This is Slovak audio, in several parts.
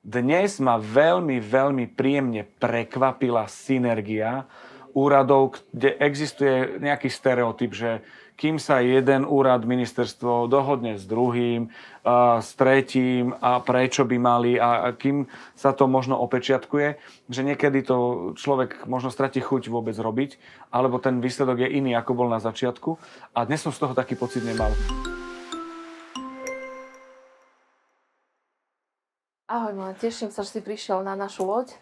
Dnes ma veľmi, veľmi príjemne prekvapila synergia úradov, kde existuje nejaký stereotyp, že kým sa jeden úrad, ministerstvo dohodne s druhým, s tretím a prečo by mali a kým sa to možno opečiatkuje, že niekedy to človek možno stratí chuť vôbec robiť, alebo ten výsledok je iný, ako bol na začiatku. A dnes som z toho taký pocit nemal. Ahoj, Milan, teším sa, že si prišiel na našu loď.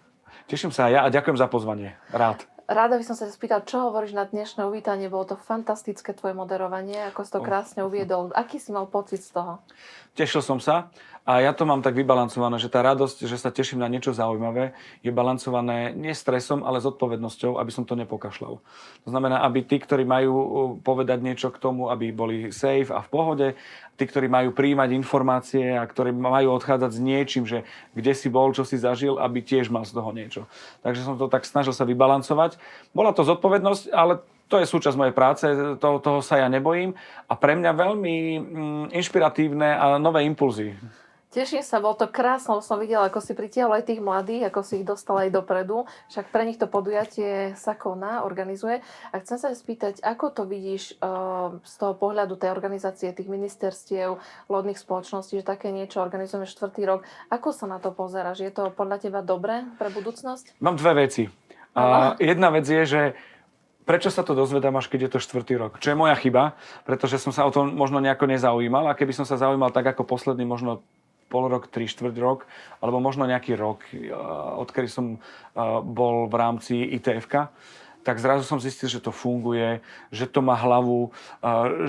Teším sa aj ja a ďakujem za pozvanie. Rád. Rada by som sa spýtal, čo hovoríš na dnešné uvítanie? Bolo to fantastické tvoje moderovanie, ako si to krásne uviedol. Aký si mal pocit z toho? Tešil som sa a ja to mám tak vybalancované, že tá radosť, že sa teším na niečo zaujímavé, je balancované nie stresom, ale zodpovednosťou, aby som to nepokašľal. To znamená, aby tí, ktorí majú povedať niečo k tomu, aby boli safe a v pohode, tí, ktorí majú prijímať informácie a ktorí majú odchádzať s niečím, že kde si bol, čo si zažil, aby tiež mal z toho niečo. Takže som to tak snažil sa vybalancovať. Bola to zodpovednosť, ale to je súčasť mojej práce, toho sa ja nebojím a pre mňa veľmi inšpiratívne a nové impulzy. Teším sa, bolo to krásne, som videla, ako si pritiahol aj tých mladých, ako si ich dostal aj dopredu. Však pre nich to podujatie sa koná, organizuje. A chcem sa spýtať, ako to vidíš z toho pohľadu tej organizácie, tých ministerstiev, lodných spoločností, že také niečo organizujeme 4. rok. Ako sa na to pozeráš? Je to podľa teba dobré pre budúcnosť? Mám dve veci. Jedna vec je, že prečo sa to dozvedám, až keď je to 4. rok? Čo je moja chyba, pretože som sa o tom možno nejako nezaujímal. A keby som sa zaujímal tak ako posledný možno pol rok, 3/4 rok, alebo možno nejaký rok, odkedy som bol v rámci ITF-ka, tak zrazu som zistil, že to funguje, že to má hlavu,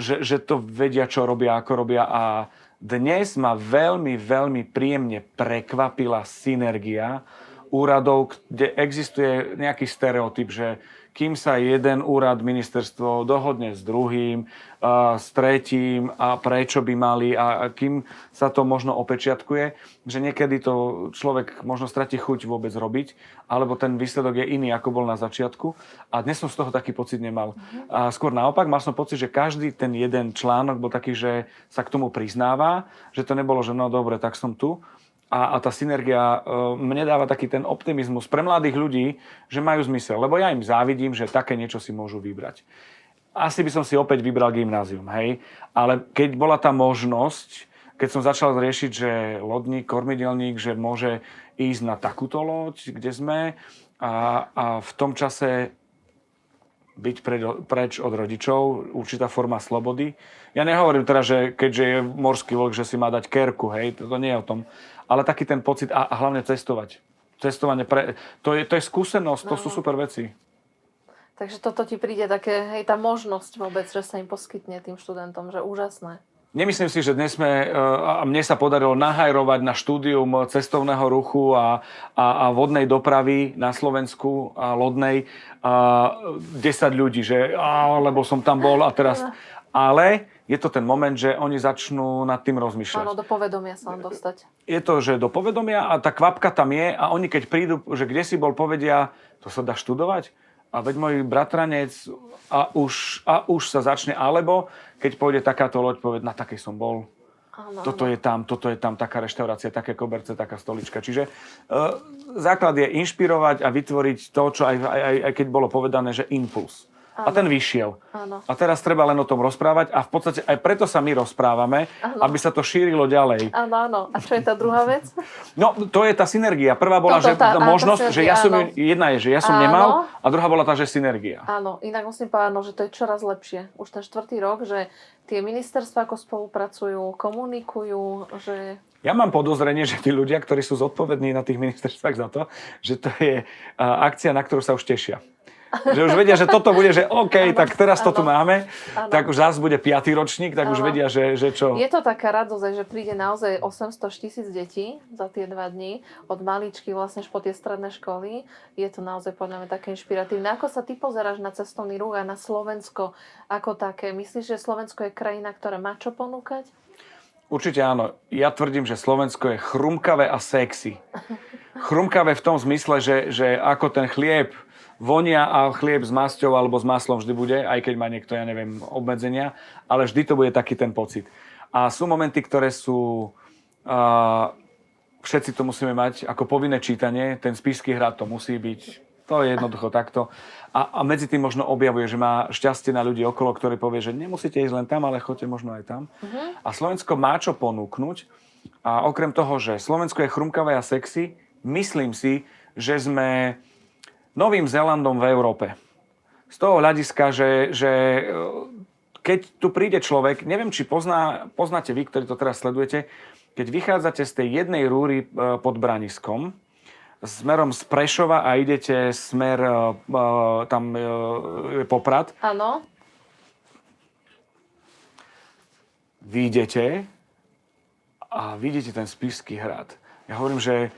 že to vedia, čo robia, ako robia. A dnes ma veľmi, veľmi príjemne prekvapila synergia úradov, kde existuje nejaký stereotyp, že kým sa jeden úrad, ministerstvo dohodne s druhým, s tretím a prečo by mali a kým sa to možno opečiatkuje, že niekedy to človek možno stratí chuť vôbec robiť, alebo ten výsledok je iný, ako bol na začiatku. A dnes som z toho taký pocit nemal. A skôr naopak, mal som pocit, že každý ten jeden článok bol taký, že sa k tomu priznáva, že to nebolo, že no dobre, tak som tu. A tá synergia mne dáva taký ten optimizmus pre mladých ľudí, že majú zmysel. Lebo ja im závidím, že také niečo si môžu vybrať. Asi by som si opäť vybral gymnázium, hej. Ale keď bola tá možnosť, keď som začal riešiť, že lodník, kormidelník, že môže ísť na takúto loď, kde sme a v tom čase byť preč od rodičov, určitá forma slobody. Ja nehovorím teda, že keďže je morský vlk, že si má dať kerku, hej, to nie je o tom. Ale taký ten pocit a hlavne cestovať. Cestovanie, to je skúsenosť, to sú super veci. Takže toto ti príde také, hej, tá možnosť vôbec, že sa im poskytne tým študentom, že úžasné. Nemyslím si, že dnes mne sa podarilo nahajrovať na štúdium cestovného ruchu a vodnej dopravy na Slovensku a lodnej 10 ľudí, že lebo som tam bol a teraz... Ale je to ten moment, že oni začnú nad tým rozmýšľať. Áno, do povedomia sa vám dostať. Je to, že do povedomia a tá kvapka tam je a oni keď prídu, že kde si bol, povedia, to sa dá študovať? A veď môj bratranec a už sa začne, alebo keď pôjde takáto loď, poved, na takej som bol. Áno, toto je tam, taká reštaurácia, také koberce, taká stolička. Čiže základ je inšpirovať a vytvoriť to, čo aj keď bolo povedané, že impuls. A ten vyšiel. Áno. A teraz treba len o tom rozprávať a v podstate aj preto sa my rozprávame, aby sa to šírilo ďalej. Áno. A čo je tá druhá vec? No, to je tá synergia. Prvá bola, že možnosť, že ja som jedna je, že ja som nemal a druhá bola tá, že synergia. Áno, inak musím povedať, že to je čoraz lepšie. Už ten 4. rok, že tie ministerstvá ako spolupracujú, komunikujú, že... Ja mám podozrenie, že tí ľudia, ktorí sú zodpovední na tých ministerstvách za to, že to je akcia, na ktorú sa už tešia. Že už vedia, že toto bude, že OK, tak teraz to tu máme, tak už zás bude 5. ročník, tak už vedia, že čo. Je to taká radosť, že príde naozaj 800 000 detí za tie 2 dní, od maličky vlastne po tie stredné školy. Je to naozaj podľa mňa také inšpiratívne. Ako sa ty pozeráš na cestovný ruch a na Slovensko ako také? Myslíš, že Slovensko je krajina, ktorá má čo ponúkať? Určite áno. Ja tvrdím, že Slovensko je chrumkavé a sexy. Chrumkavé v tom zmysle, že ako ten chlieb vonia a chlieb s masťou alebo s maslom vždy bude, aj keď má niekto, ja neviem, obmedzenia, ale vždy to bude taký ten pocit. A sú momenty, ktoré sú všetci to musíme mať ako povinné čítanie, ten Spišský hrad to musí byť, to je jednoducho takto. A medzi tým možno objavuje, že má šťastie na ľudí okolo, ktorí povie, že nemusíte ísť len tam, ale choďte možno aj tam. A Slovensko má čo ponúknuť. A okrem toho, že Slovensko je chrumkavé a sexy, myslím si, že sme Novým Zélandom v Európe. Z toho hľadiska, že keď tu príde človek, neviem, či poznáte vy, ktorí to teraz sledujete, keď vychádzate z tej jednej rúry pod Braniskom, smerom z Prešova a idete smer tam Poprad. Áno. Vyjdete a vidíte ten Spišský hrad. Ja hovorím, že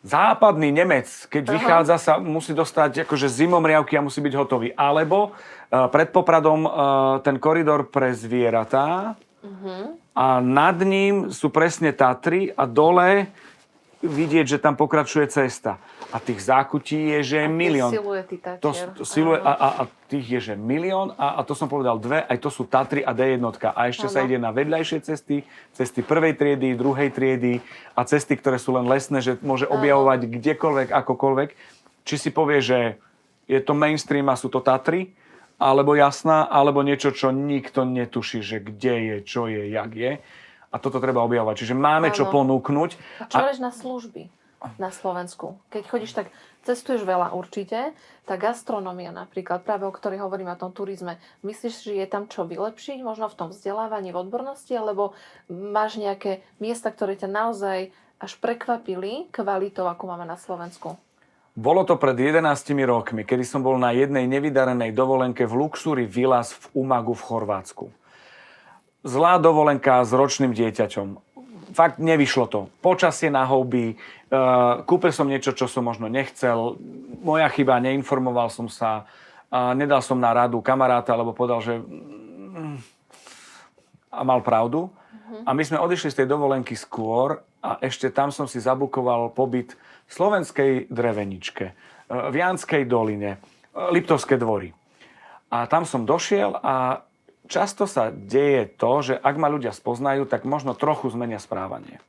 západný Nemec, keď vychádza, sa musí dostať akože zimomriavky a musí byť hotový. Alebo pred Popradom ten koridor pre zvieratá a nad ním sú presne Tatry a dole vidieť, že tam pokračuje cesta. A tých zákutí je, že je milión. Siluety Tatier. A tých je, že milión. A to som povedal dve, aj to sú Tatry a D1. A ešte sa ide na vedľajšie cesty prvej triedy, druhej triedy a cesty, ktoré sú len lesné, že môže objavovať kdekoľvek, akokoľvek. Či si povie, že je to mainstream a sú to Tatry, alebo Jasná, alebo niečo, čo nikto netuší, že kde je, čo je, jak je. A toto treba objavovať. Čiže máme čo ponúknuť. A čo hovoríš na služby na Slovensku? Keď chodíš, tak cestuješ veľa určite. Tá gastronómia napríklad, práve o ktorej hovorím, o tom turizme. Myslíš, že je tam čo vylepšiť? Možno v tom vzdelávaní, v odbornosti? Alebo máš nejaké miesta, ktoré ťa naozaj až prekvapili kvalitou, ako máme na Slovensku? Bolo to pred 11 rokmi, kedy som bol na jednej nevydarenej dovolenke v Luxury Villas v Umagu v Chorvátsku. Zlá dovolenka s ročným dieťaťom. Fakt nevyšlo to. Počasie na houby, kúpil som niečo, čo som možno nechcel. Moja chyba, neinformoval som sa, nedal som na radu kamaráta, lebo povedal, že a mal pravdu. A my sme odišli z tej dovolenky skôr a ešte tam som si zabukoval pobyt v Slovenskej Dreveničke, v Janskej doline, Liptovské dvory. A tam som došiel a často sa deje to, že ak ma ľudia spoznajú, tak možno trochu zmenia správanie.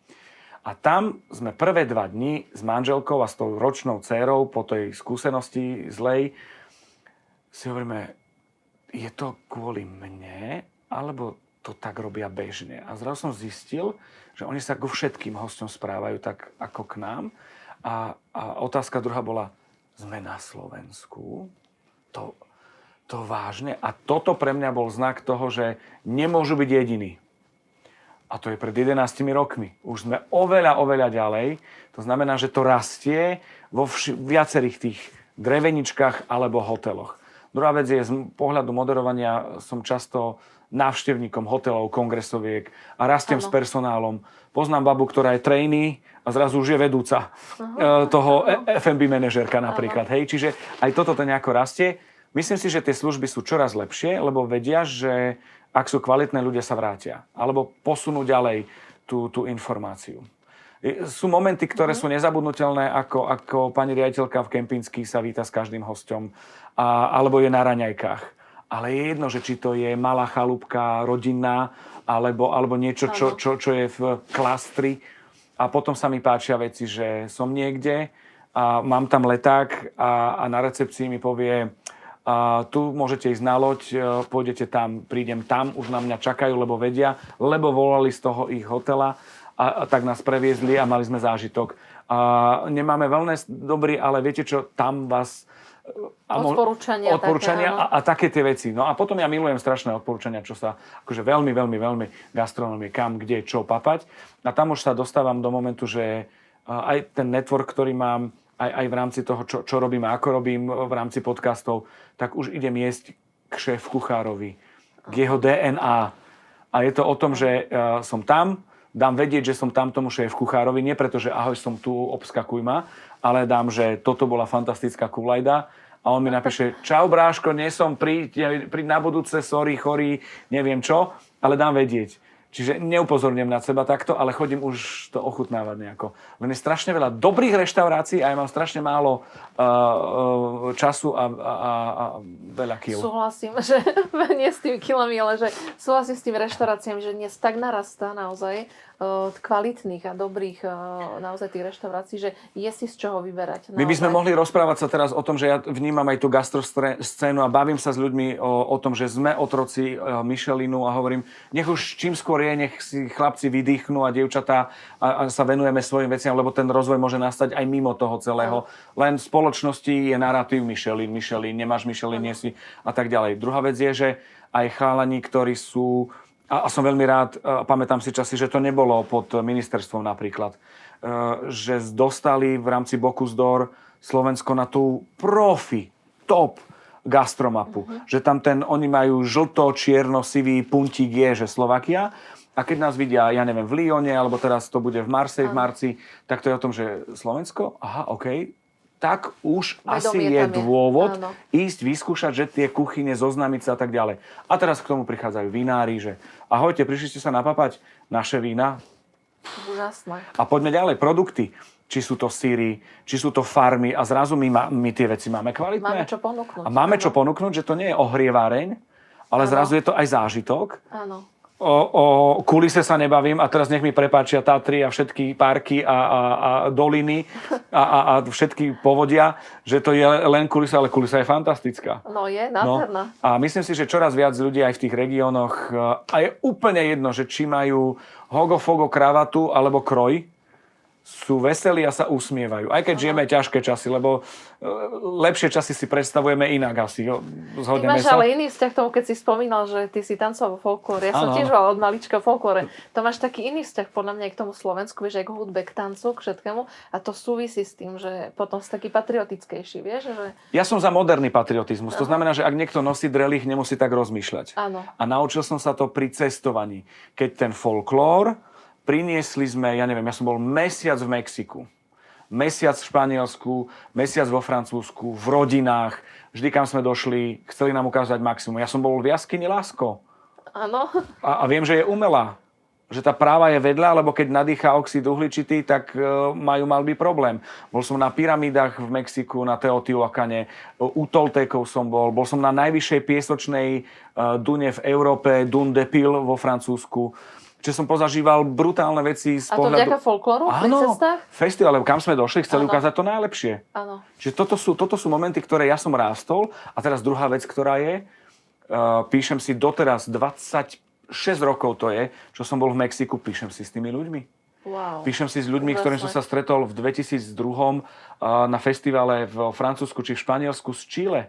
A tam sme prvé 2 dni s manželkou a s tou ročnou dcérou po tej skúsenosti zlej si hovoríme, je to kvôli mne, alebo to tak robia bežne. A zrazu som zistil, že oni sa ku všetkým hosťom správajú tak ako k nám. A otázka druhá bola, sme na Slovensku? To vážne. A toto pre mňa bol znak toho, že nemôžu byť jediní. A to je pred 11 rokmi. Už sme oveľa, oveľa ďalej. To znamená, že to rastie vo viacerých tých dreveničkách alebo hoteloch. Druhá vec je, z pohľadu moderovania som často návštevníkom hotelov, kongresoviek a rastiem s personálom. Poznám babu, ktorá je trainee a zrazu už je vedúca toho F&B manažérka napríklad. Hej? Čiže aj toto to nejako rastie. Myslím si, že tie služby sú čoraz lepšie, lebo vedia, že ak sú kvalitné, ľudia sa vrátia. Alebo posunú ďalej tú informáciu. Sú momenty, ktoré sú nezabudnutelné, ako pani riaditeľka v Kempinských sa víta s každým hosťom, alebo je na raňajkách. Ale je jedno, že či to je malá chalúbka rodinná, alebo niečo, čo je v klastri. A potom sa mi páčia veci, že som niekde a mám tam leták a na recepcii mi povie, tu môžete ísť na loď, pôjdete tam, prídem tam, už na mňa čakajú, lebo vedia, lebo volali z toho ich hotela a tak nás previezli a mali sme zážitok. Nemáme wellness dobrý, ale viete čo, tam vás... Odporúčania a také tie veci. No a potom ja milujem strašné odporúčania, čo sa akože veľmi, veľmi, veľmi gastronomie, kam, kde, čo papať. A tam už sa dostávam do momentu, že aj ten network, ktorý mám, aj v rámci toho, čo robím a ako robím v rámci podcastov, tak už idem jesť k šéf-kuchárovi, k jeho DNA. A je to o tom, že som tam, dám vedieť, že som tam tomu šéf-kuchárovi, nie preto, že ahoj, som tu, obskakuj ma, ale dám, že toto bola fantastická kulajda a on mi napíše, čau bráško, nie som, príď na budúce, sorry, chorý, neviem čo, ale dám vedieť. Čiže neupozorňujem na seba takto, ale chodím už to ochutnávať nejako. Len je strašne veľa dobrých reštaurácií a ja mám strašne málo času a veľa kíl. Súhlasím, že nie s tými kilami, ale že súhlasím s tými reštauráciami, že dnes tak narastá naozaj kvalitných a dobrých naozaj tých reštaurácií, že je si z čoho vyberať. My by sme mohli rozprávať sa teraz o tom, že ja vnímam aj tú gastroscénu a bavím sa s ľuďmi o tom, že sme otroci Michelinu a hovorím, nech už čím skôr je, nech si chlapci vydýchnú a dievčatá a sa venujeme svojim veciam, lebo ten rozvoj môže nastať aj mimo toho celého. Len v spoločnosti je narratív Michelin, nemáš Michelin, nie si a tak ďalej. Druhá vec je, že aj chalani, ktorí sú, a som veľmi rád, pamätám si časy, že to nebolo pod ministerstvom napríklad, že dostali v rámci Bocuse d'Or Slovensko na tú profi, top gastromapu. Že tam oni majú žlto-čierno-sivý puntík je, že Slovakia. A keď nás vidia, ja neviem, v Lyone, alebo teraz to bude v Marseille v marci, tak to je o tom, že Slovensko, aha, OK, tak už asi je dôvod ísť vyskúšať, že tie kuchyne, zoznámiť sa a tak ďalej. A teraz k tomu prichádzajú vinári, že ahojte, prišli ste sa napapať naše vína? Úžasné. A poďme ďalej, produkty. Či sú to syry, či sú to farmy a zrazu my tie veci máme kvalitné. Máme čo ponúknuť. A máme čo ponúknuť, že to nie je ohrieváreň, ale zrazu je to aj zážitok. Áno. O kulise sa nebavím a teraz nech mi prepáčia Tatry a všetky parky a doliny a všetky povodia, že to je len kulisa, ale kulisa je fantastická. No je, nádherná. No, a myslím si, že čoraz viac ľudí aj v tých regiónoch a je úplne jedno, že či majú hogo-fogo kravatu alebo kroj, sú veselí a sa usmievajú. Aj keď žijeme ťažké časy, lebo lepšie časy si predstavujeme inak asi. Zhodneme ty máš sa. ale iný vzťah k tomu, keď si spomínal, že ty si tancoval vo folklóre. Ja som tiež bola od malička v folklóre. To máš taký iný vzťah podľa mňa aj k tomu Slovensku, vieš, aj k hudbe, k tancu, k všetkému. A to súvisí s tým, že potom si taký patriotickejší, vieš? Že... Ja som za moderný patriotizmus. To znamená, že ak niekto nosí drelich, nemusí tak rozmýšľať. Áno. A naučil som sa to pri cestovaní. Keď ten folklór priniesli sme, ja neviem, ja som bol mesiac v Mexiku, mesiac v Španielsku, mesiac vo Francúzsku, v rodinách. Vždy, kam sme došli, chceli nám ukázať maximum. Ja som bol v jaskyni Lasko. Áno. A viem, že je umelá. Že tá práva je vedľa, lebo keď nadýchá oxid uhličitý, tak mal by problém. Bol som na pyramídach v Mexiku, na Teotihuacane, u Toltékov som bol som na najvyššej piesočnej dune v Európe, Dune de Pil vo Francúzsku. Čiže som pozažíval brutálne veci z pohľadu... A to vďaka folklóru pri cestách? Áno, festival, kam sme došli, chceli ukázať to najlepšie. Áno. Čiže toto sú momenty, ktoré ja som rástol. A teraz druhá vec, ktorá je, píšem si doteraz 26 rokov to je, čo som bol v Mexiku, píšem si s tými ľuďmi. Wow. Píšem si s ľuďmi, ktorým som sa stretol v 2002 na festivale v Francúzsku či v Španielsku z Chile.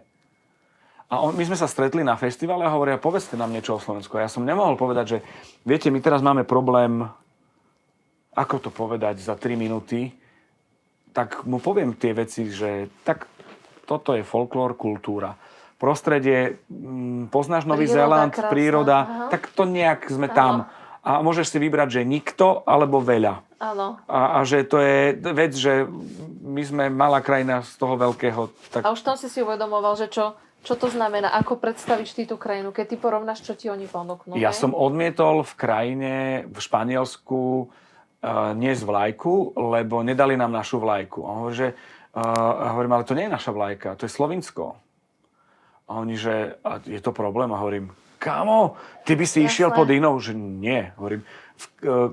A my sme sa stretli na festivale a hovoria, povedzte nám niečo o Slovensku. A ja som nemohol povedať, že viete, my teraz máme problém, ako to povedať za 3 minúty, tak mu poviem tie veci, že tak toto je folklór, kultúra. Prostredie, poznáš Nový Zéland, príroda, tak to nejak sme tam. A môžeš si vybrať, že nikto alebo veľa. Áno. A že to je vec, že my sme malá krajina z toho veľkého. Tak... A už tam si uvedomoval, že čo to znamená? Ako predstavíš ty tú krajinu, keď ty porovnáš, čo ti oni ponúknú? Ja som odmietol v krajine, v Španielsku, niesť vlajku, lebo nedali nám našu vlajku. A hovorím, ale to nie je naša vlajka, to je Slovinsko. A oni, že je to problém? A hovorím, kamo, ty by si išiel pod inou? Že nie, hovorím, v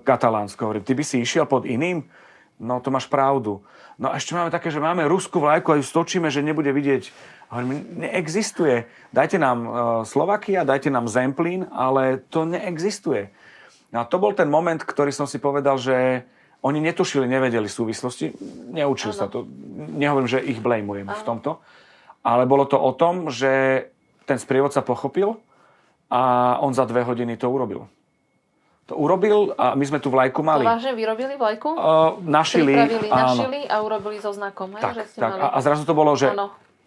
Katalánsko. Hovorím, ty by si išiel pod iným? No, to máš pravdu. No a ešte máme také, že máme ruskú vlajku a ju stočíme, že nebude vidieť. Hovorím, neexistuje. Dajte nám Slovakia, dajte nám Zemplín, ale to neexistuje. No a to bol ten moment, ktorý som si povedal, že oni netušili, nevedeli súvislosti. Neučili sa to. Nehovorím, že ich blamujem v tomto. Ale bolo to o tom, že ten sprievodca pochopil a on za 2 hodiny to urobil. To urobil a my sme tú vlajku mali. To vážne vyrobili vlajku? Našili. Našili a urobili so znakom. Tak, že ste tak. mali... A zrazu to bolo, že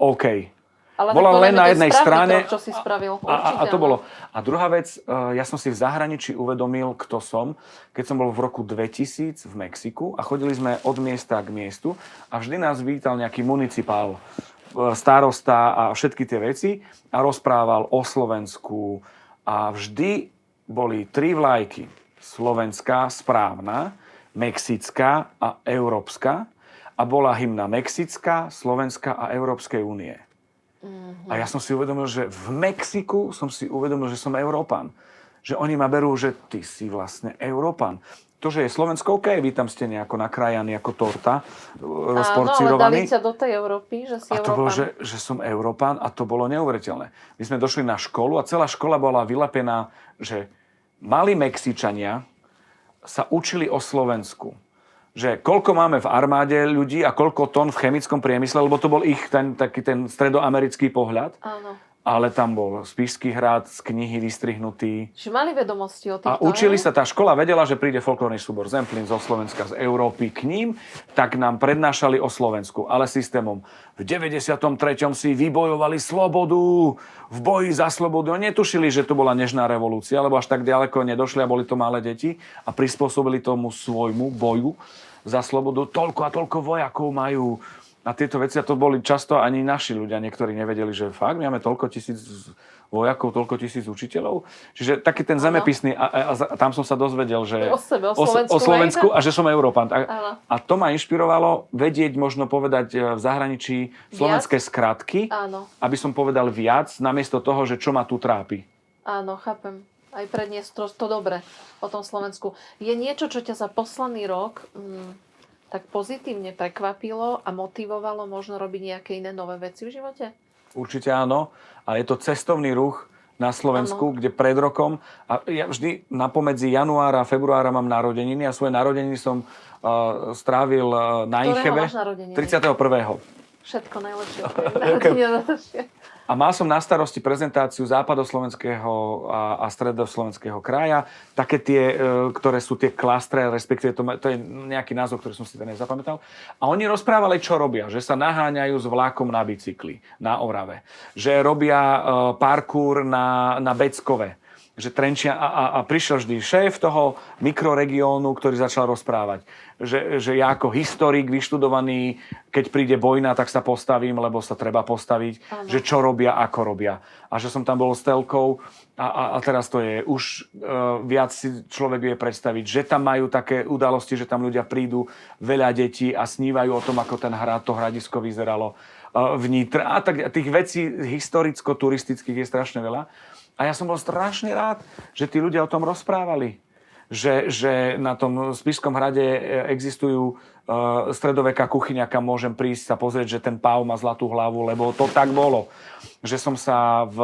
OK. Ale bola len na jednej strane. Krok, čo si spravil. A to bolo. A druhá vec, ja som si v zahraničí uvedomil, kto som, keď som bol v roku 2000 v Mexiku a chodili sme od miesta k miestu a vždy nás vítal nejaký municipál, starosta a všetky tie veci a rozprával o Slovensku a vždy boli 3 vlajky. Slovenská, správna, mexická a európska. A bola hymna mexická, slovenská a Európskej únie. A ja som si uvedomil, že v Mexiku som si uvedomil, že som Európan. Že oni ma berú, že ty si vlastne Európan. to, že je Slovensko, OK, vy tam ste nejako nakrájaní ako torta, Áno, ale rozporcirovaní. dali ťa do tej Európy, že si A to bolo, Európan. že som Európan a to bolo neuveriteľné. My sme došli na školu a celá škola bola vylepená, že malí Mexičania sa učili o Slovensku. Že koľko máme v armáde ľudí a koľko tón v chemickom priemysle, lebo to bol ich taký ten stredoamerický pohľad. Áno. Ale tam bol Spišský hrad z knihy vystrihnutý. Čiže mali vedomosti o týchto. A učili hej? sa, tá škola vedela, že príde folklórny súbor Zemplín zo Slovenska, z Európy k ním, tak nám prednášali o Slovensku, ale systémom. V 93. si vybojovali slobodu, v boji za slobodu. Oni netušili, že to bola nežná revolúcia, lebo až tak ďaleko nedošli a boli to malé deti a prispôsobili tomu svojmu boju za slobodu. Toľko a toľko vojakov majú. A tieto veci, a to boli často ani naši ľudia, niektorí nevedeli, že fakt, my máme toľko tisíc vojakov, toľko tisíc učiteľov. Čiže taký ten zemepisný, a tam som sa dozvedel, že O sebe, o Slovensku a že som Európan. Áno. A to ma inšpirovalo vedieť, možno povedať v zahraničí slovenské skratky, Áno. aby som povedal viac, namiesto toho, že čo ma tu trápi. Áno, chápem. Aj predniesť to dobre o tom Slovensku. Je niečo, čo ťa za posledný rok tak pozitívne prekvapilo a motivovalo možno robiť nejaké iné nové veci v živote? Určite áno. A je to cestovný ruch na Slovensku, kde pred rokom, a ja vždy napomedzi januára a februára mám narodeniny a svoje narodeniny som strávil na Ktorého Inchebe. máš narodeniny? 31. Všetko najlepšie. Narodeniny. A mal som na starosti prezentáciu západoslovenského a stredoslovenského kraja. Také tie, ktoré sú tie klastre, respektíve to je nejaký názov, ktorý som si teda nezapamätal. A oni rozprávali, čo robia. Že sa naháňajú s vlákom na bicykli na Orave. Že robia parkour na Beckove. Že Trenčia, a prišiel vždy šéf toho mikroregiónu, ktorý začal rozprávať. Že ja ako historik vyštudovaný, keď príde vojna, tak sa postavím, lebo sa treba postaviť. Ano. Že čo robia, ako robia. A že som tam bol s telkou a teraz to je už viac si človek vie predstaviť, že tam majú také udalosti, že tam ľudia prídu, veľa detí a snívajú o tom, ako ten hrad, to hradisko vyzeralo vnitř. A tak tých vecí historicko-turistických je strašne veľa. A ja som bol strašne rád, že tí ľudia o tom rozprávali. Že na tom Spišskom hrade existujú stredoveká kuchyňa, kam môžem prísť sa pozrieť, že ten páv má zlatú hlavu, lebo to tak bolo. Že som sa v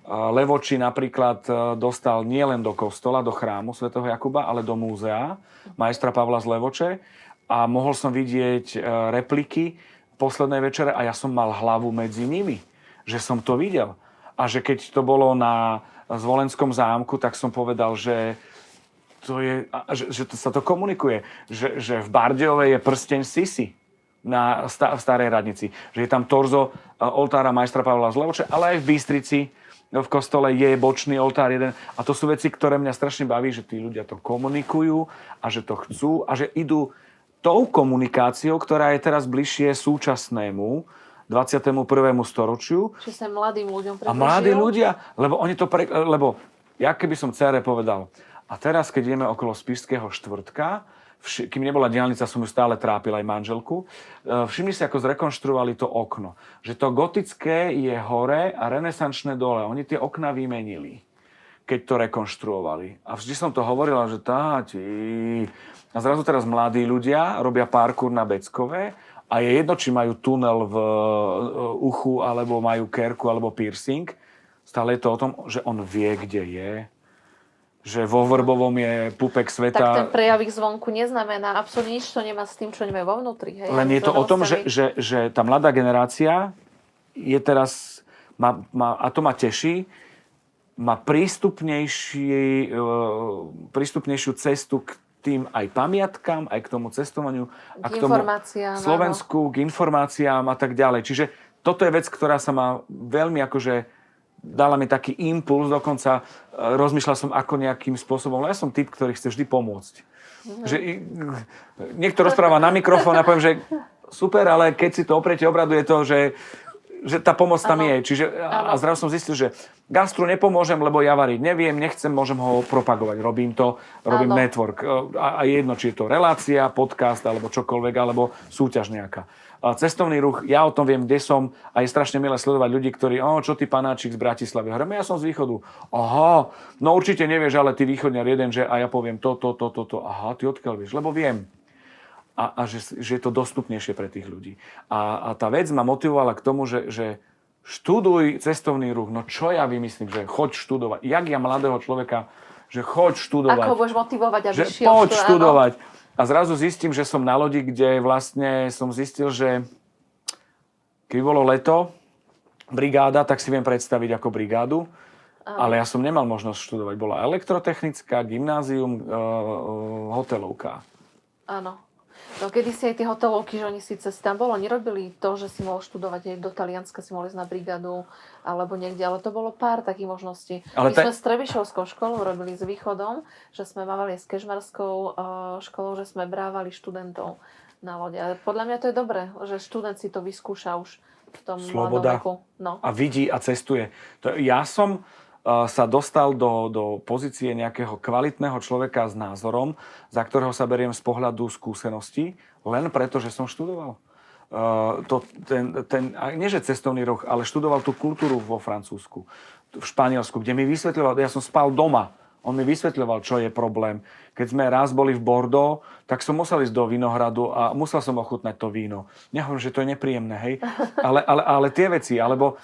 Levoči napríklad dostal nielen do kostola, do chrámu svätého Jakuba, ale do múzea majstra Pavla z Levoče a mohol som vidieť repliky poslednej večere a ja som mal hlavu medzi nimi. Že som to videl. A že keď to bolo na Zvolenskom zámku, tak som povedal, že že sa to komunikuje. Že v Bardejove je prsteň Sisi v Starej radnici. Že je tam torzo oltára majstra Pavla z Levoče, ale aj v Bystrici v kostole je bočný oltár jeden. A to sú veci, ktoré mňa strašne baví, že tí ľudia to komunikujú a že to chcú a že idú tou komunikáciou, ktorá je teraz bližšie súčasnému 21. storočiu. Čiže sa mladým ľuďom približil. A mladí ľudia, lebo oni to lebo ja keby som dcére povedal, a teraz, keď ideme okolo Spišského štvrtka, kým nebola diaľnica, som ju stále trápil aj manželku, všimni si, ako zrekonštruovali to okno. Že to gotické je hore a renesančné dole. Oni tie okná vymenili, keď to rekonštruovali. A vždy som to hovorila, že táti. A zrazu teraz mladí ľudia robia parkour na Beckove a je jedno, či majú tunel v uchu, alebo majú kerku, alebo piercing. Stále je to o tom, že on vie, kde je. Že vo Vrbovom je pupek sveta. Tak ten prejavik zvonku neznamená absolútne nič, to nemá s tým, čo nemajú vo vnútri. Hej? Len je to o tom, že tá mladá generácia je teraz, a to ma teší, má prístupnejšiu cestu k tým aj pamiatkám, aj k tomu cestovaniu. A k tomu Slovensku, k informáciám a tak ďalej. Čiže toto je vec, ktorá sa ma veľmi akože dala mi taký impuls, dokonca rozmýšľal som ako nejakým spôsobom, ale ja som typ, ktorý chce vždy pomôcť. Že niekto rozpráva na mikrofón a poviem, že super, ale keď si to opriete, obraduje to, že že tá pomoc tam Áno. je. Čiže, a zrazu som zistil, že gastru nepomôžem, lebo ja variť neviem, nechcem, môžem ho propagovať. Robím Áno. network. A jedno, či je to relácia, podcast, alebo čokoľvek, alebo súťaž nejaká. A cestovný ruch, ja o tom viem, kde som a je strašne milé sledovať ľudí, ktorí, čo ty panáčik z Bratislavy. Hovorím, ja som z východu. Aha, no určite nevieš, ale ty východňar jeden, že a ja poviem to. Aha, ty odkiaľ vieš? Lebo viem. A že je to dostupnejšie pre tých ľudí. A tá vec ma motivovala k tomu, že študuj cestovný ruch. No čo ja vymyslím, že choď študovať. Jak ja mladého človeka, že choď študovať. Ako budeš motivovať, aby že šiel poď študovať. A zrazu zistím, že som na lodi, kde vlastne som zistil, že keby bolo leto, brigáda, tak si viem predstaviť ako brigádu. Ale ja som nemal možnosť študovať. Bola elektrotechnická, gymnázium, hotelovka. Áno. No kedysi aj tie hotelovky, že oni síce tam bolo, nerobili to, že si mohol študovať aj do Talianska, si mohol ísť na brigádu alebo niekde, ale to bolo pár takých možností. Ale my sme s Trebišovskou školou robili s Východom, že sme mávali s Kežmarskou školou, že sme brávali študentov na lode. Ale podľa mňa to je dobré, že študent si to vyskúša už v tom mladom veku. No. A vidí a cestuje. Ja som sa dostal do pozície nejakého kvalitného človeka s názorom, za ktorého sa beriem z pohľadu skúseností, len preto, že som študoval. Nie že cestovný ruch, ale študoval tú kultúru vo Francúzsku, v Španielsku, kde mi vysvetľoval, ja som spal doma, on mi vysvetľoval, čo je problém. Keď sme raz boli v Bordeaux, tak som musel ísť do Vinohradu a musel som ochutnať to víno. Nehovorím, že to je nepríjemné, hej, ale tie veci, alebo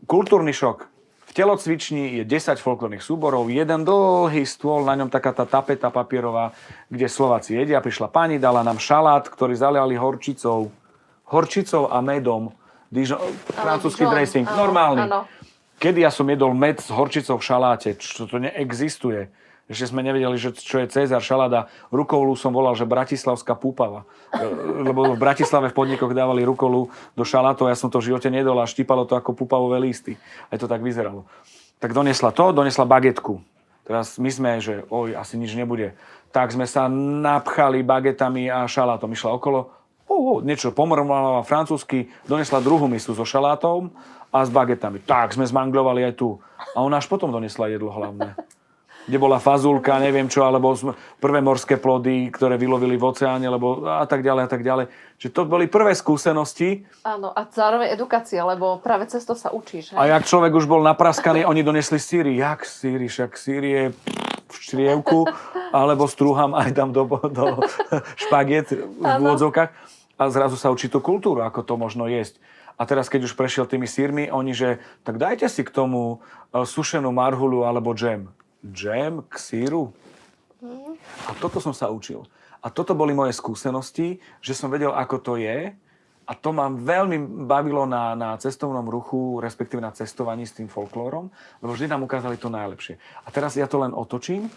kultúrny šok. V telocvični je 10 folklórnych súborov, jeden dlhý stôl, na ňom taká tá tapeta papierová, kde Slováci jedia. Prišla pani, dala nám šalát, ktorý zaliali horčicou a medom. Francúzsky dressing, normálny. Áno. Kedy ja som jedol med s horčicou v šaláte, čo to neexistuje. Ešte sme nevedeli, čo je Cezar šaláda. Rukolu som volal, že bratislavská púpava. Lebo v Bratislave v podnikoch dávali rukolu do šalátov, ja som to v živote nedol a štípalo to ako púpavové lísty. Aj to tak vyzeralo. Tak donesla bagetku. Teraz my sme, že asi nič nebude. Tak sme sa napchali bagetami a šalátom. Išla okolo, niečo pomrmlala francúzsky, donesla druhú misu so šalátom a s bagetami. Tak sme zmanglovali aj tu. A ona až potom donesla jedlo hlavné. Kde bola fazulka, neviem čo, alebo prvé morské plody, ktoré vylovili v oceáne, lebo a tak ďalej. Čiže to boli prvé skúsenosti. Áno, a zároveň edukácia, lebo práve cez to sa učíš. Hej? A jak človek už bol napraskaný, oni donesli síry. Jak síry? Však síry je v črievku, alebo strúham aj dám do špagiet v úvodzovkách. A zrazu sa učí tú kultúru, ako to možno jesť. A teraz, keď už prešiel tými sírmi, oni, že tak dajte si k tomu sušenú marhulu alebo džem. Džem k síru. A toto som sa učil. A toto boli moje skúsenosti, že som vedel, ako to je. A to ma veľmi bavilo na cestovnom ruchu, respektíve na cestovaní s tým folklórom, lebo vždy nám ukázali to najlepšie. A teraz ja to len otočím.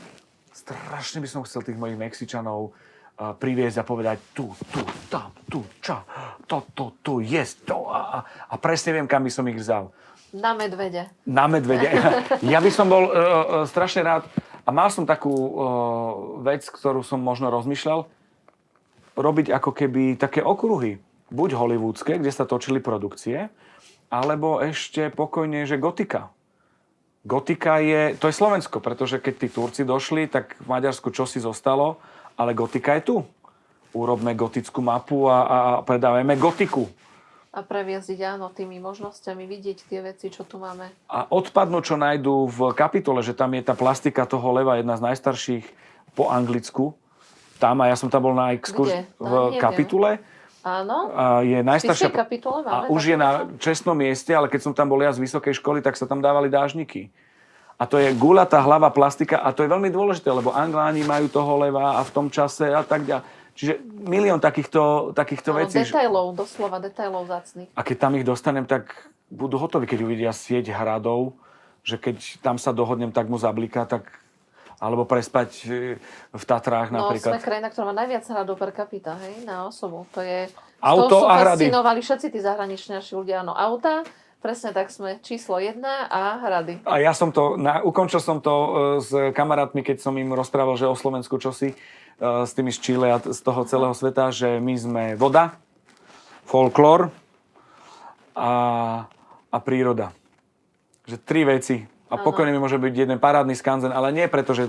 Strašne by som chcel tých mojich Mexičanov priviesť a povedať tu, tam, tu, tu, jesť to. A presne viem, kam by som ich vzal. Na medvede. Ja by som bol strašne rád a mal som takú vec, ktorú som možno rozmýšľal, robiť ako keby také okruhy. Buď hollywoodske, kde sa točili produkcie, alebo ešte pokojne, že gotika. Gotika to je Slovensko, pretože keď tí Turci došli, tak v Maďarsku čosi zostalo, ale gotika je tu. Urobme gotickú mapu a predávajme gotiku. A previesť, áno, tými možnosťami vidieť tie veci, čo tu máme. A odpadnú, čo nájdú v kapitole, že tam je tá plastika toho leva, jedna z najstarších po Anglicku. Tam, a ja som tam bol na exkurzii v kapitule. Áno. A je najstaršia. Kapitule máme. A už je na čestnom mieste, ale keď som tam bol ja z vysokej školy, tak sa tam dávali dážniky. A to je guľatá hlava plastika a to je veľmi dôležité, lebo Angláni majú toho leva a v tom čase a tak ďalej. Čiže milión takýchto vecí. Detailov, doslova detailov vzácnych. A keď tam ich dostanem, tak budú hotoví, keď uvidia sieť hradov, že keď tam sa dohodnem, tak mu zabliká, tak alebo prespať v Tatrách napríklad. No, sme krajina, ktorá má najviac hradov per capita, hej, na osobu. To je... Auto a hrady. Fascinovali všetci tí zahraniční naši ľudia. Áno, auta, presne tak sme číslo 1 a hrady. A ja som ukončil som to s kamarátmi, keď som im rozprával, že o Slovensku čosi, s tými z Čile a z toho celého sveta, že my sme voda, folklór, a príroda. Že 3 veci. A pokojne mi môže byť jeden parádny skanzen, ale nie preto, že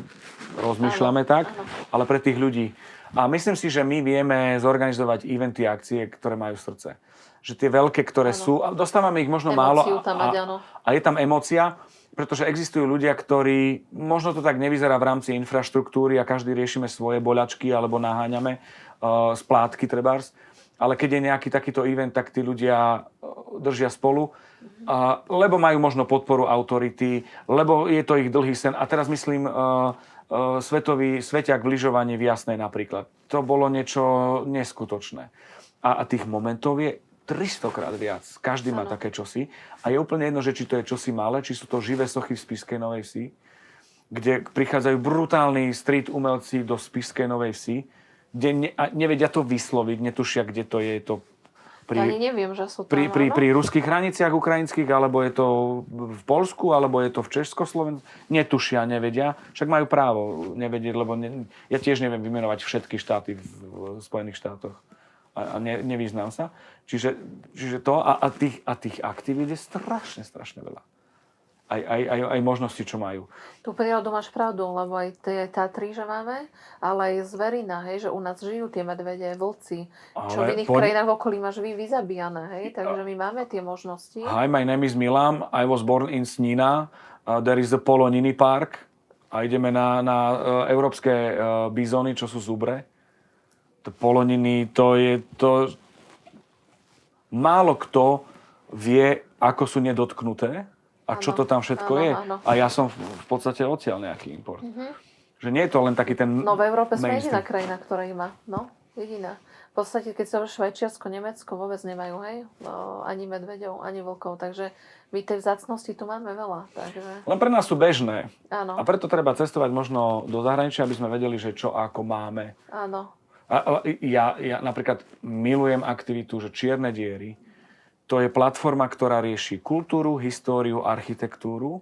rozmýšľame tak, ale pre tých ľudí. A myslím si, že my vieme zorganizovať eventy, akcie, ktoré majú srdce. Že tie veľké, ktoré sú, a dostávame ich možno málo a je tam emócia, pretože existujú ľudia, ktorí, možno to tak nevyzerá v rámci infraštruktúry a každý riešime svoje boľačky alebo naháňame splátky trebárs, ale keď je nejaký takýto event, tak tí ľudia držia spolu, lebo majú možno podporu autority, lebo je to ich dlhý sen. A teraz myslím svetový sveťak v lyžovaní v Jasnej napríklad. To bolo niečo neskutočné. A tých momentov je 300-krát viac. Každý má také čosi. A je úplne jedno, že či to je čosi malé, či sú to živé sochy v Spišskej Novej Vsi, kde prichádzajú brutálni street umelci do Spišskej Novej Vsi, kde nevedia to vysloviť, netušia, kde to je. To ani neviem, že sú tam. Pri ruských hraniciach ukrajinských, alebo je to v Poľsku, alebo je to v Československu. Netušia, nevedia. Však majú právo nevedieť, lebo ja tiež neviem vymenovať všetky štáty v Spojených štátoch. A nevyznám sa. Čiže to a tých aktivít je strašne veľa. Aj možnosti, čo majú. Tú prírodu máš pravdu, lebo aj tie Tatry, že máme, ale aj zverina, hej, že u nás žijú tie medvede, vlci, čo v iných krajinách v okolí máš vyzabíjane, hej, takže my máme tie možnosti. Hi, my name is Milan, I was born in Snina, there is the Poloniny Park a ideme na európske bizony, čo sú zubre. To Poloniny, to je to... Málo kto vie, ako sú nedotknuté, a čo to tam všetko je. A ja som v podstate odtiaľ nejaký import. Že nie je to len taký ten... No v Európe sme jediná krajina, ktorá ich má. No, jediná. V podstate, keď sa Švajčiarsko, Nemecko vôbec nemajú, hej? No, ani medveďov, ani vlkov. Takže my tej vzácnosti tu máme veľa. Takže... Len pre nás sú bežné. Áno. A preto treba cestovať možno do zahraničia, aby sme vedeli, že čo ako máme. Áno. Ja napríklad milujem aktivitu, že Čierne diery, to je platforma, ktorá rieši kultúru, históriu, architektúru,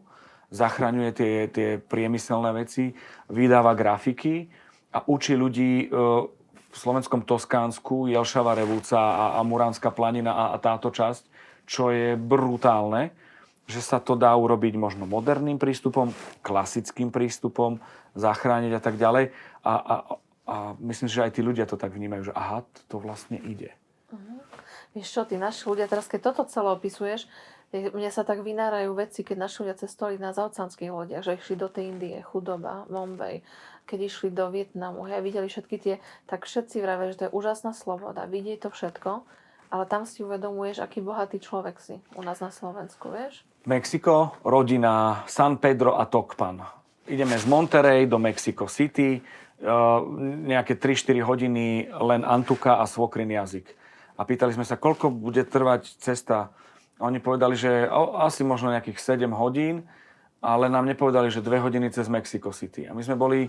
zachraňuje tie priemyselné veci, vydáva grafiky a učí ľudí v slovenskom Toskánsku, Jelšava Revúca a Muránska planina a táto časť, čo je brutálne, že sa to dá urobiť možno moderným prístupom, klasickým prístupom, zachrániť a tak ďalej. A myslím, že aj tí ľudia to tak vnímajú, že aha, to vlastne ide. Vieš čo, tí naši ľudia, teraz keď toto celé opisuješ, mne sa tak vynárajú veci, keď naši ľudia cestovali na zaoceánskych lodiach, že išli do tej Indie, chudoba, Bombay, keď išli do Vietnamu, hej, videli všetky tie, tak všetci vravia, že to je úžasná sloboda, vidieť to všetko, ale tam si uvedomuješ, aký bohatý človek si u nás na Slovensku, vieš? Mexiko, rodina, San Pedro a Tocpan. Ideme z Monterey do Mexico City, nejaké 3-4 hodiny len Antuka a svokrin jazyk. A pýtali sme sa, koľko bude trvať cesta. A oni povedali, že asi možno nejakých 7 hodín, ale nám nepovedali, že 2 hodiny cez Mexico City. A my sme boli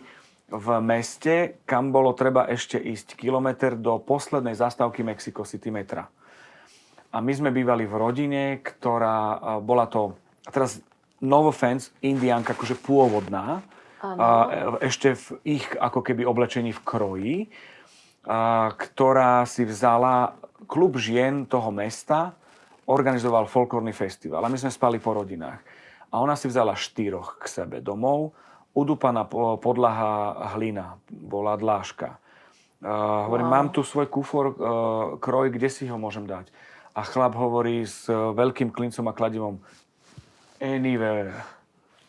v meste, kam bolo treba ešte ísť kilometr do poslednej zastávky Mexico City metra. A my sme bývali v rodine, ktorá bola to, a teraz no offense, Indiánka, akože pôvodná, ešte v ich ako keby oblečení v kroji, ktorá si vzala klub žien toho mesta, organizoval folklórny festival. A my sme spali po rodinách. A ona si vzala 4 k sebe domov, udúpaná podlaha hlina, bola dláška. Hovorím, mám tu svoj kufor, kroj, kde si ho môžem dať? A chlap hovorí s veľkým klincom a kladivom, anywhere,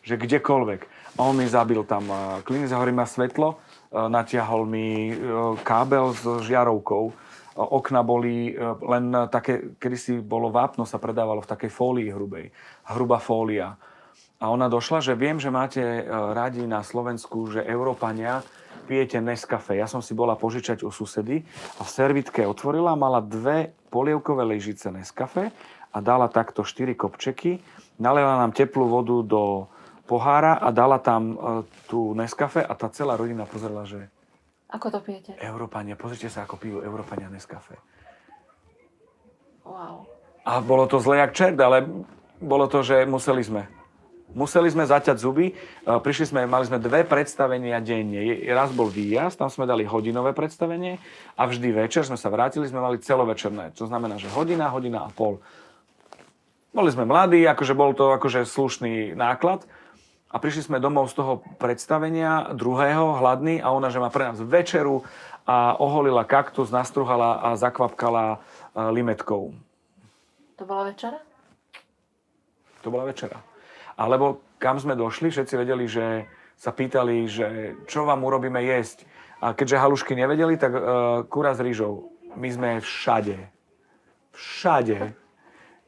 že kdekoľvek. A on mi zabil tam klinec, hovorím, má svetlo, natiahol mi kábel s žiarovkou. Okna boli len také, kedysi bolo vápno, sa predávalo v takej fólii hrubej. Hrubá fólia. A ona došla, že viem, že máte radi na Slovensku, že Európania pijete Nescafé. Ja som si bola požičať u susedy a v servitke otvorila, mala 2 polievkové lyžice Nescafé a dala takto 4 kopčeky. Nalila nám teplú vodu do pohára a dala tam tú Nescafé a tá celá rodina pozerala, že ako to pijete? Európania, pozrite sa, ako pijú Európania Nescafé. Wow. A bolo to zle jak čert, ale bolo to, že museli sme. Museli sme zaťať zuby. Mali sme 2 predstavenia denne. Raz bol výjazd, tam sme dali hodinové predstavenie a vždy večer sme sa vrátili, sme mali celovečerné. To znamená, že hodina a pol. Boli sme mladí, akože bol to akože slušný náklad. A prišli sme domov z toho predstavenia, druhého, hladný, a ona, že má pre nás večeru a oholila kaktus, nastruhala a zakvapkala limetkou. To bola večera? To bola večera. Alebo kam sme došli, všetci vedeli, že sa pýtali, že čo vám urobíme jesť. A keďže halušky nevedeli, tak kura s rýžou. My sme všade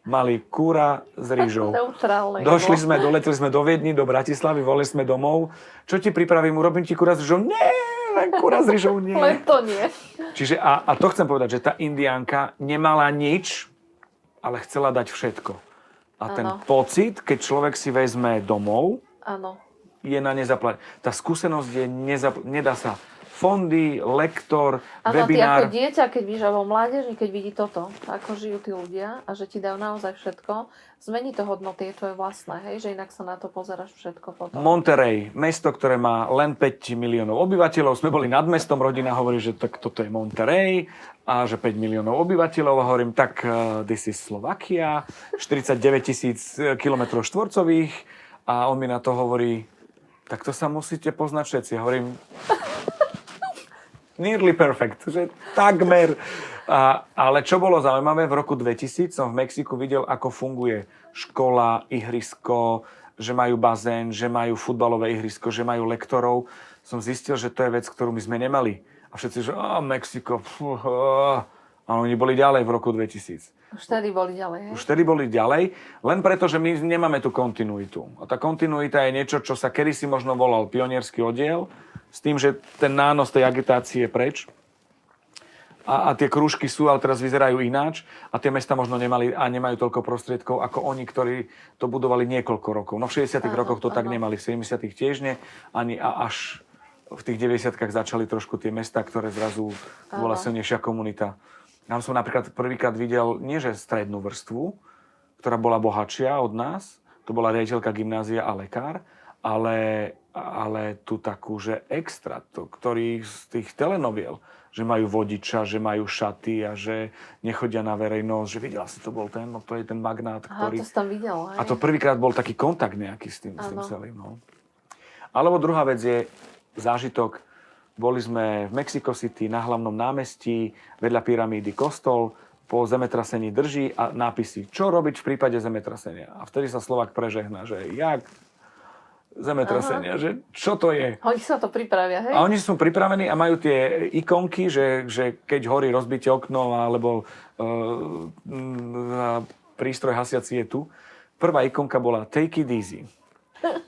mali kúra s rýžou. Neutrálne. Doleteli sme do Viedni, do Bratislavy, volili sme domov. Čo ti pripravím? Urobím ti kúra s rýžou? Nie, len kúra s rýžou nie. Len to nie. Čiže, a to chcem povedať, že tá Indiánka nemala nič, ale chcela dať všetko. A ten pocit, keď človek si vezme domov, áno, je na nezaplať. Tá skúsenosť je nedá sa. Fondy, lektor, Ty webinár. ako dieťa, keď vidíš, alebo mládežník, keď vidí toto, ako žijú tí ľudia a že ti dajú naozaj všetko, zmení to hodnoty, je tvoje vlastné, hej? Že inak sa na to pozeráš všetko potom. Monterey, mesto, ktoré má len 5 miliónov obyvateľov. Sme boli nad mestom, rodina hovorí, že tak toto je Monterey a že 5 miliónov obyvateľov. A hovorím, tak this is Slovakia, 49 000 km štvorcových. A on mi na to hovorí, tak to sa musíte poznať všetci. Ja hovorím, nearly perfect, že takmer. Ale čo bolo zaujímavé, v roku 2000 som v Mexiku videl, ako funguje škola, ihrisko, že majú bazén, že majú futbalové ihrisko, že majú lektorov. Som zistil, že to je vec, ktorú my sme nemali. A všetci, že Mexiko, a oni boli ďalej v roku 2000. Už vtedy boli ďalej, hej? Už vtedy boli ďalej, len preto, že my nemáme tú kontinuitu. A tá kontinuita je niečo, čo sa kedysi možno volal pionierský oddiel, s tým, že ten nános tej agitácie je preč. A tie krúžky sú, ale teraz vyzerajú ináč. A tie mesta možno nemali a nemajú toľko prostriedkov, ako oni, ktorí to budovali niekoľko rokov. No v 60 rokoch to tak nemali, v 70 tiež nie. Ani a až v tých 90-kách začali trošku tie mestá, ktoré zrazu bola silnejšia komunita. Tam som napríklad prvýkrát videl, nie že strednú vrstvu, ktorá bola bohatšia od nás, to bola riaditeľka gymnázia a lekár, ale tu takú, že extra, ktorí z tých telenoviel, že majú vodiča, že majú šaty a že nechodia na verejnosť, že videla si, to bol ten, no to je ten magnát, ktorý... Aha, to si tam videl, hej? A to prvýkrát bol taký kontakt nejaký s tým celým, no. Alebo druhá vec je zážitok. Boli sme v Mexico City na hlavnom námestí, vedľa pyramídy kostol, po zemetrasení drží a nápisy, čo robiť v prípade zemetrasenia. A vtedy sa Slovák prežehná, že jak zemetrasenia, že čo to je. Oni sa to pripravia, hej? A oni sú pripravení a majú tie ikonky, že keď horí rozbite okno alebo prístroj hasiaci je tu. Prvá ikonka bola take it easy.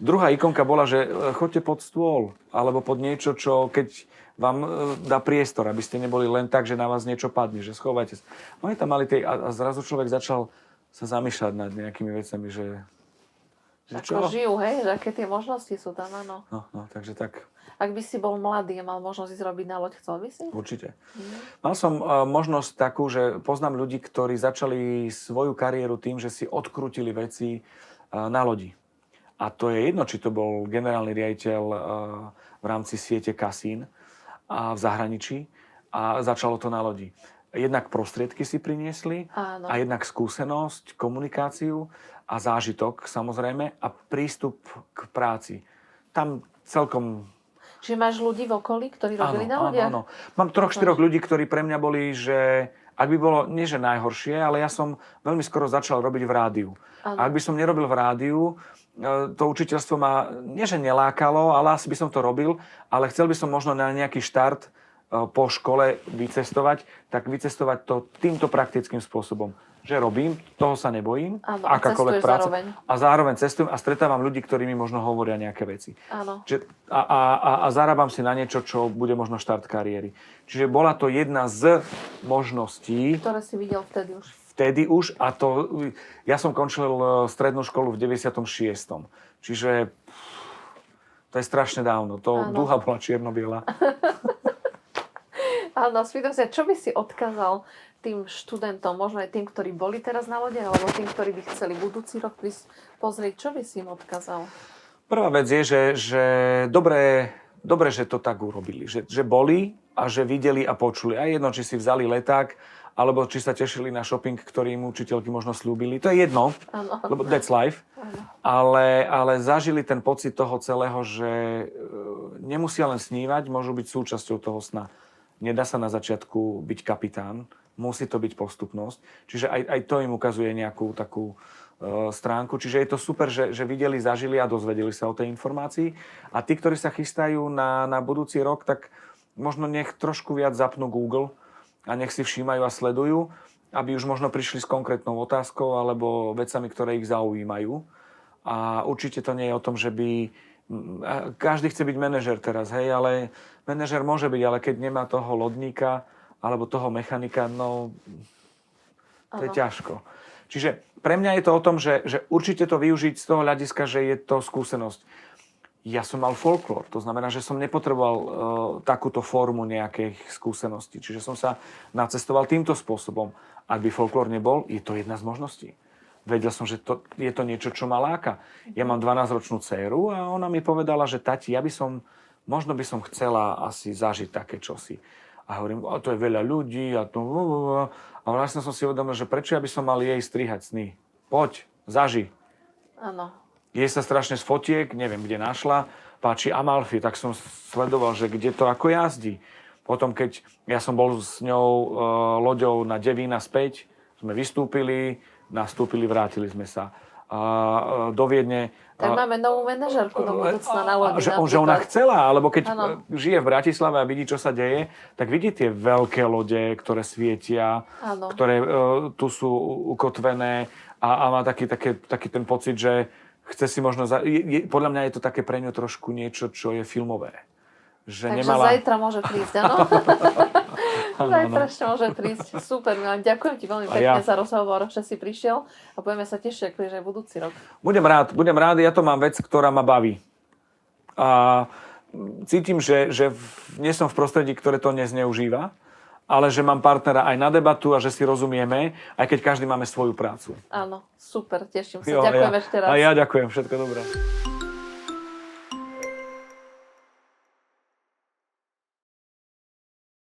Druhá ikonka bola, že choďte pod stôl, alebo pod niečo, čo keď vám dá priestor, aby ste neboli len tak, že na vás niečo padne, že schovajte sa. Oni tam mali a zrazu človek začal sa zamýšľať nad nejakými vecami, že čo? Ako žijú, hej? Že aké tie možnosti sú tam, áno. No, takže tak. Ak by si bol mladý a mal možnosť ísť robiť na loď, chcel by si? Určite. Mal som možnosť takú, že poznám ľudí, ktorí začali svoju kariéru tým, že si odkrútili veci na lodi. A to je jedno, či to bol generálny riaditeľ v rámci siete kasín v zahraničí a začalo to na lodi. Jednak prostriedky si priniesli a jednak skúsenosť, komunikáciu a zážitok samozrejme a prístup k práci. Tam celkom... Čiže máš ľudí v okolí, ktorí robili na lodiach? Áno. Mám 3-4 ľudí, ktorí pre mňa boli, že ak by bolo, nie že najhoršie, ale ja som veľmi skoro začal robiť v rádiu. A ak by som nerobil v rádiu, to učiteľstvo ma, nie že nelákalo, ale asi by som to robil, ale chcel by som možno na nejaký štart po škole vycestovať, tak vycestovať to týmto praktickým spôsobom. Že robím, toho sa nebojím, akákoľvek práca. A zároveň cestujem a stretávam ľudí, ktorí mi možno hovoria nejaké veci. Áno. A zarábam si na niečo, čo bude možno štart kariéry. Čiže bola to jedna z možností. Ktoré si videl vtedy už. Vtedy už, a to, ja som končil strednú školu v 96. Čiže to je strašne dávno. To duha bola čierno-biela. Áno, spýtam sa, čo by si odkázal tým študentom, možno aj tým, ktorí boli teraz na lode, alebo tým, ktorí by chceli budúci rok pozrieť, čo by si im odkázal? Prvá vec je, že dobre, že to tak urobili. Že boli a že videli a počuli. A jedno, či si vzali leták, alebo či sa tešili na shopping, ktorý im učiteľky možno slúbili. To je jedno, Áno. lebo that's life. Áno. Ale zažili ten pocit toho celého, že nemusia len snívať, môžu byť súčasťou toho sna. Nedá sa na začiatku byť kapitán, musí to byť postupnosť. Čiže aj to im ukazuje nejakú takú stránku. Čiže je to super, že videli, zažili a dozvedeli sa o tej informácii. A tí, ktorí sa chystajú na budúci rok, tak možno nech trošku viac zapnú Google a nech si všímajú a sledujú, aby už možno prišli s konkrétnou otázkou alebo vecami, ktoré ich zaujímajú. A určite to nie je o tom, že by... Každý chce byť manažer teraz, hej, ale manažer môže byť, ale keď nemá toho lodníka alebo toho mechanika, no to je ťažko. Čiže pre mňa je to o tom, že určite to využiť z toho hľadiska, že je to skúsenosť. Ja som mal folklór, to znamená, že som nepotreboval takúto formu nejakých skúseností. Čiže som sa nacestoval týmto spôsobom. Ak by folklór nebol, je to jedna z možností. Vedel som, že je to niečo, čo ma láka. Ja mám 12-ročnú dcéru a ona mi povedala, že tati, možno by som chcela asi zažiť také čosi. A hovorím, to je veľa ľudí a to... A vlastne som si uvedomil, že prečo ja by som mal jej strihať sny. Poď, zaži. Áno. Jej sa strašne z fotiek, neviem, kde našla, páči Amalfi, tak som sledoval, že kde to ako jazdí. Potom, keď ja som bol s ňou loďou na Devína späť, sme vystúpili, nastúpili, vrátili sme sa do Viedne. Tak máme novú manažérku do budúcna na lodi. Že ona chcela, alebo keď žije v Bratislave a vidí, čo sa deje, tak vidí tie veľké lode, ktoré svietia, ktoré tu sú ukotvené a má taký ten pocit, že chce si možno... Podľa mňa je to také pre ňu trošku niečo, čo je filmové. Že takže zajtra môže prísť, áno? Zajtra ešte môže prísť. Super, Milan. Ďakujem ti veľmi pekne za rozhovor, že si prišiel a budeme sa tešiť, ak prídeš aj budúci rok. Budem rád. Ja to mám vec, ktorá ma baví. A cítim, že nie som v prostredí, ktoré to nezneužíva, ale že mám partnera aj na debatu a že si rozumieme, aj keď každý máme svoju prácu. Áno, super, teším sa. Ďakujem ešte raz. A ja ďakujem, všetko dobré.